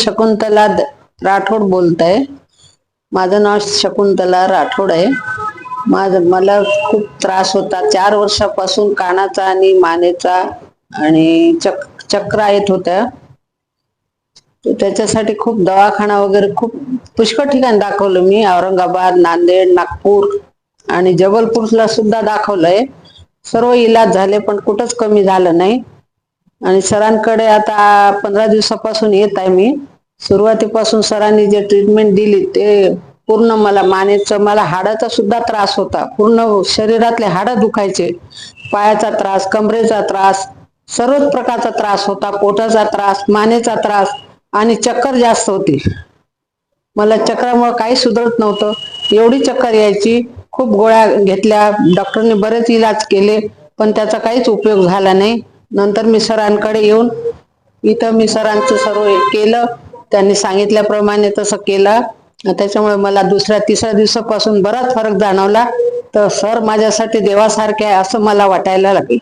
शकुंतला राठोड बोलताय. माझं नाव शकुंतला राठोड आहे. मला खूप त्रास होता 4 वर्षापासून, कानाचा आणि मानेचा, आणि चक्रा येत होत्या. त्याच्यासाठी खूप दवाखाना वगैरे खूप पुष्कळ ठिकाणी दाखवलं मी. औरंगाबाद, नांदेड, नागपूर आणि जबलपूरला सुद्धा दाखवलंय. सर्व इलाज झाले पण कुठंच कमी झालं नाही. आणि सरांकडे आता 15 दिवसापासून येत आहे मी. सुरुवातीपासून सरांनी जे ट्रीटमेंट दिली ते पूर्ण, मला मानेचं, मला हाडाचा सुद्धा त्रास होता. पूर्ण शरीरातले हाड दुखायचे, पायाचा त्रास, कमरेचा त्रास, सर्वच प्रकारचा त्रास होता. पोटाचा त्रास, मानेचा त्रास आणि चक्कर जास्त होती. मला चक्रामुळे काही सुधरत नव्हतं. एवढी चक्कर यायची. खूप गोळ्या घेतल्या, डॉक्टरने बरेच इलाज केले पण त्याचा काहीच उपयोग झाला नाही. नंतर मी सरांकडे येऊन इथं मी सरांचं सर्व केलं. त्यांनी सांगितल्याप्रमाणे तसं केलं. त्याच्यामुळे मला दुसऱ्या तिसऱ्या दिवसापासून बराच फरक जाणवला. तर सर माझ्यासाठी देवासारखे आहे असं मला वाटायला लागले.